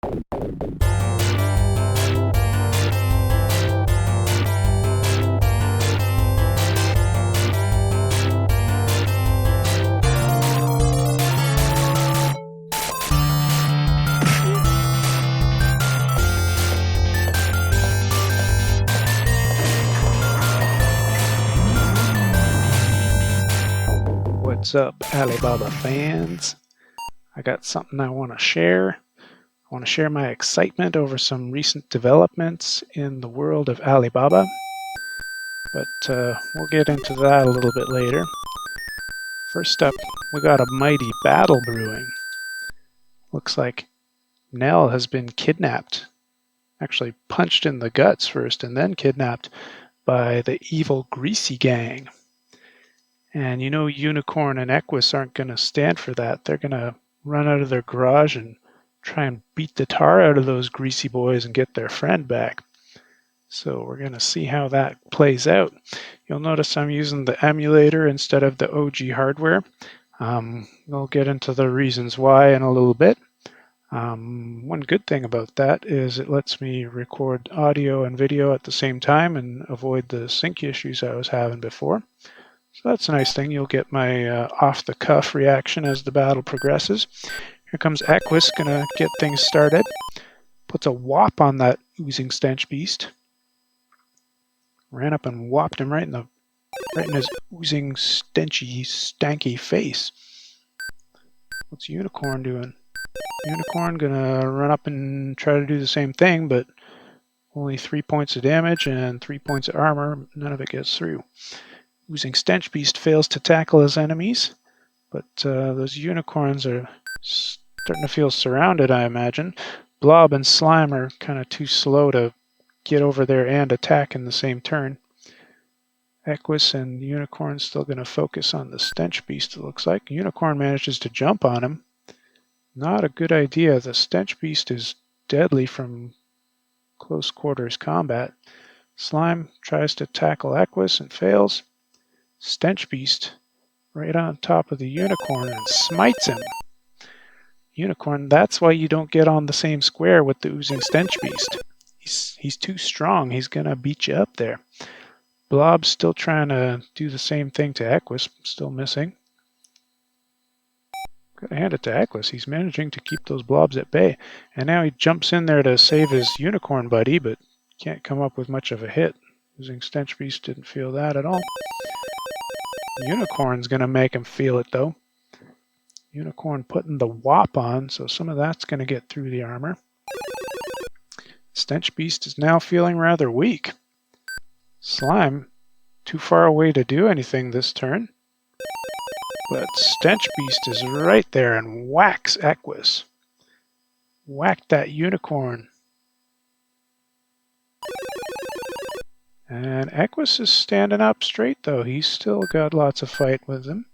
What's up, Alibaba fans? I got something I want to share. I want to share my excitement over some recent developments in the world of Alibaba, but we'll get into that a little bit later. First up, we got a mighty battle brewing. Looks like Nell has been kidnapped, actually punched in the guts first and then kidnapped by the evil Greasy gang. And you know Unicorn and Equus aren't going to stand for that. They're going to run out of their garage and try and beat the tar out of those greasy boys and get their friend back. So we're going to see how that plays out. You'll notice I'm using the emulator instead of the OG hardware. We'll get into the reasons why in a little bit. One good thing about that is it lets me record audio and video at the same time and avoid the sync issues I was having before. So that's a nice thing. You'll get my off-the-cuff reaction as the battle progresses. Here comes Equus, gonna get things started. Puts a whop on that oozing stench beast. Ran up and whopped him right in his oozing, stenchy, stanky face. What's Unicorn doing? Unicorn gonna run up and try to do the same thing, but only 3 points of damage and 3 points of armor. None of it gets through. Oozing Stench Beast fails to tackle his enemies, but those unicorns are starting to feel surrounded, I imagine. Blob and Slime are kind of too slow to get over there and attack in the same turn. Equus and Unicorn still going to focus on the Stench Beast, it looks like. Unicorn manages to jump on him. Not a good idea. The Stench Beast is deadly from close quarters combat. Slime tries to tackle Equus and fails. Stench Beast right on top of the Unicorn and smites him. Unicorn, that's why you don't get on the same square with the oozing Stench Beast. He's too strong. He's going to beat you up there. Blob's still trying to do the same thing to Equus, still missing. Gotta hand it to Equus. He's managing to keep those blobs at bay. And now he jumps in there to save his Unicorn buddy, but can't come up with much of a hit. Oozing Stench Beast didn't feel that at all. Unicorn's going to make him feel it, though. Unicorn putting the whop on, so some of that's going to get through the armor. Stench Beast is now feeling rather weak. Slime, too far away to do anything this turn. But Stench Beast is right there and whacks Equus. Whacked that Unicorn. And Equus is standing up straight, though. He's still got lots of fight with him.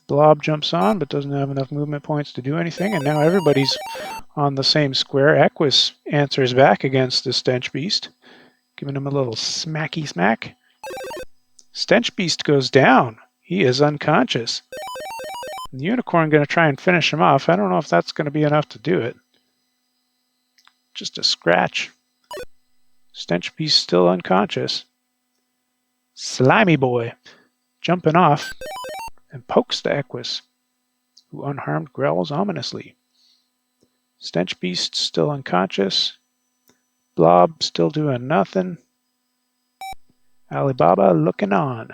Blob jumps on, but doesn't have enough movement points to do anything, and now everybody's on the same square. Equus answers back against the Stench Beast, giving him a little smacky smack. Stench Beast goes down. He is unconscious. The Unicorn going to try and finish him off. I don't know if that's going to be enough to do it. Just a scratch. Stench Beast still unconscious. Slimy Boy jumping off and pokes the Equus, who unharmed growls ominously. Stench Beast still unconscious. Blob still doing nothing. Alibaba looking on.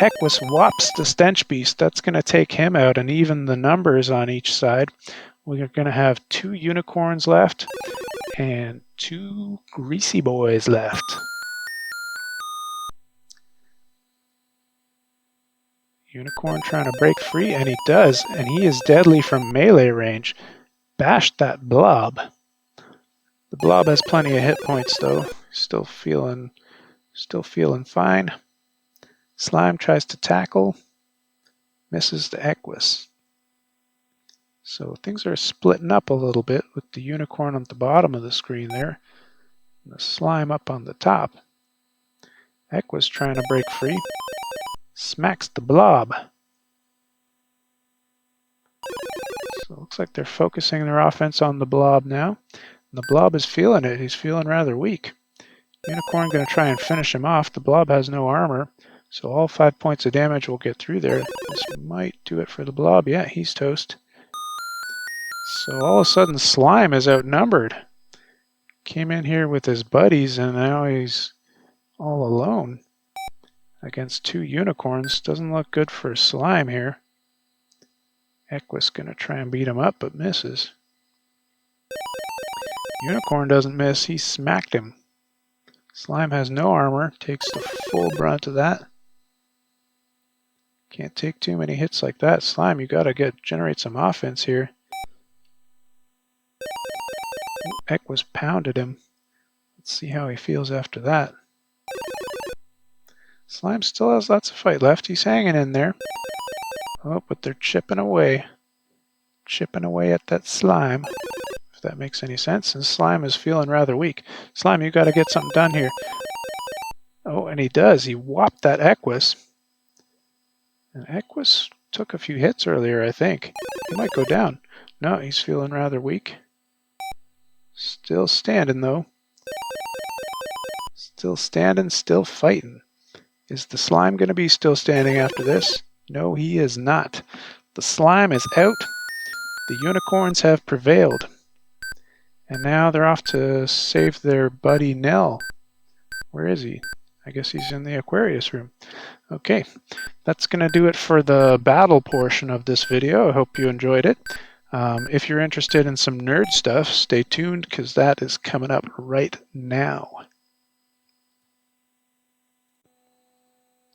Equus whops the Stench Beast. That's going to take him out and even the numbers on each side. We're going to have 2 unicorns left and 2 greasy boys left. Unicorn trying to break free, and he does, and he is deadly from melee range. Bashed that blob. The blob has plenty of hit points though. Still feeling fine. Slime tries to tackle, misses the Equus. So things are splitting up a little bit with the Unicorn on the bottom of the screen there, and the Slime up on the top. Equus trying to break free. Smacks the blob. So it looks like they're focusing their offense on the blob now. And the blob is feeling it. He's feeling rather weak. Unicorn going to try and finish him off. The blob has no armor, so all 5 points of damage will get through there. This might do it for the blob. Yeah, he's toast. So all of a sudden, Slime is outnumbered. Came in here with his buddies, and now he's all alone against 2 unicorns. Doesn't look good for Slime here. Equus going to try and beat him up, but misses. Unicorn doesn't miss. He smacked him. Slime has no armor, takes the full brunt of that. Can't take too many hits like that. Slime, you gotta generate some offense here. Equus pounded him. Let's see how he feels after that. Slime still has lots of fight left. He's hanging in there. Oh, but they're chipping away. Chipping away at that Slime, if that makes any sense. And Slime is feeling rather weak. Slime, you gotta get something done here. Oh, and he does. He whopped that Equus. And Equus took a few hits earlier, I think. He might go down. No, he's feeling rather weak. Still standing, though. Still standing, still fighting. Is the Slime going to be still standing after this? No, he is not. The Slime is out. The unicorns have prevailed. And now they're off to save their buddy Nell. Where is he? I guess he's in the Aquarius room. Okay, that's going to do it for the battle portion of this video. I hope you enjoyed it. If you're interested in some nerd stuff, stay tuned because that is coming up right now.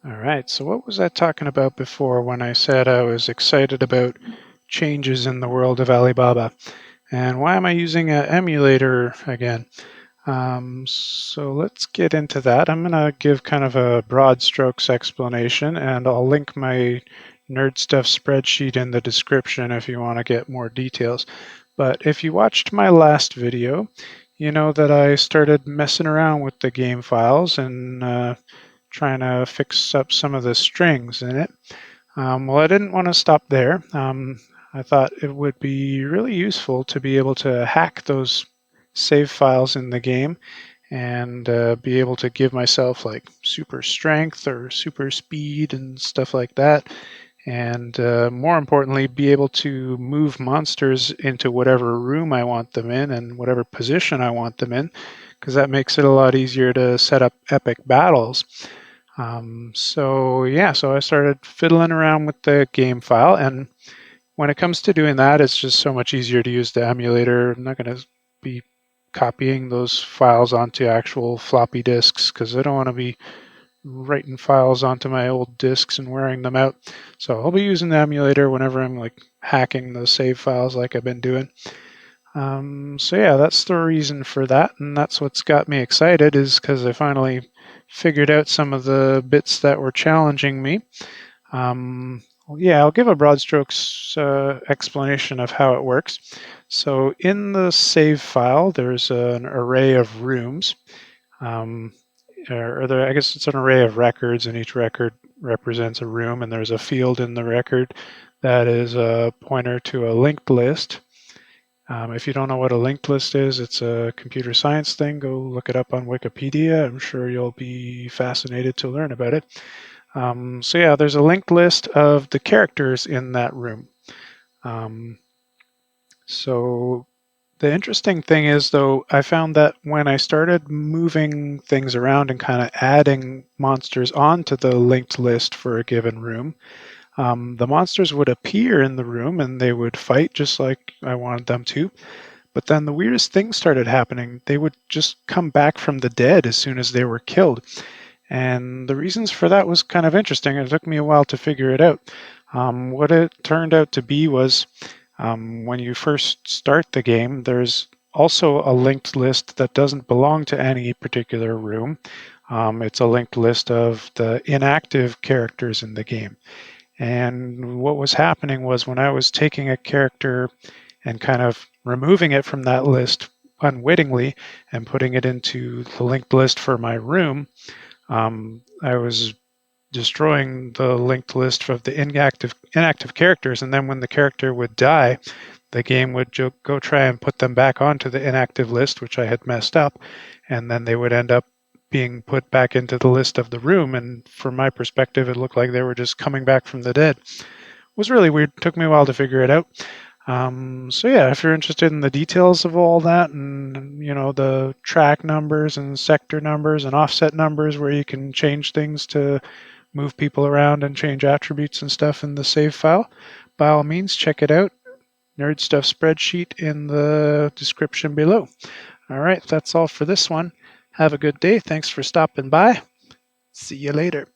All right, so what was I talking about before when I said I was excited about changes in the world of Alibaba? And why am I using an emulator again? So let's get into that. I'm going to give kind of a broad strokes explanation, and I'll link my nerd stuff spreadsheet in the description if you want to get more details. But if you watched my last video, you know that I started messing around with the game files and trying to fix up some of the strings in it. Well, I didn't want to stop there. I thought it would be really useful to be able to hack those save files in the game and be able to give myself like super strength or super speed and stuff like that. And more importantly, be able to move monsters into whatever room I want them in and whatever position I want them in, because that makes it a lot easier to set up epic battles. So I started fiddling around with the game file, and when it comes to doing that, it's just so much easier to use the emulator. I'm not going to be copying those files onto actual floppy disks because I don't want to be writing files onto my old disks and wearing them out. So I'll be using the emulator whenever I'm like hacking the save files like I've been doing. That's the reason for that, and that's what's got me excited, is because I finally figured out some of the bits that were challenging me. I'll give a broad strokes explanation of how it works. So in the save file, there's an array of rooms. I guess it's an array of records, and each record represents a room, and there's a field in the record that is a pointer to a linked list. If you don't know what a linked list is, it's a computer science thing. Go look it up on Wikipedia. I'm sure you'll be fascinated to learn about it. There's a linked list of the characters in that room. So the interesting thing is, though, I found that when I started moving things around and kind of adding monsters onto the linked list for a given room, the monsters would appear in the room and they would fight just like I wanted them to. But then the weirdest things started happening. They would just come back from the dead as soon as they were killed. And the reasons for that was kind of interesting. It took me a while to figure it out. What it turned out to be was when you first start the game, there's also a linked list that doesn't belong to any particular room. It's a linked list of the inactive characters in the game. And what was happening was when I was taking a character and kind of removing it from that list unwittingly and putting it into the linked list for my room, I was destroying the linked list of the inactive characters, and then when the character would die, the game would go try and put them back onto the inactive list, which I had messed up, and then they would end up being put back into the list of the room. And from my perspective, it looked like they were just coming back from the dead. It was really weird. It took me a while to figure it out. So yeah, if you're interested in the details of all that, and the track numbers and sector numbers and offset numbers where you can change things to move people around and change attributes and stuff in the save file, by all means check it out. Nerd Stuff spreadsheet in the description below. All right, that's all for this one. Have a good day. Thanks for stopping by. See you later.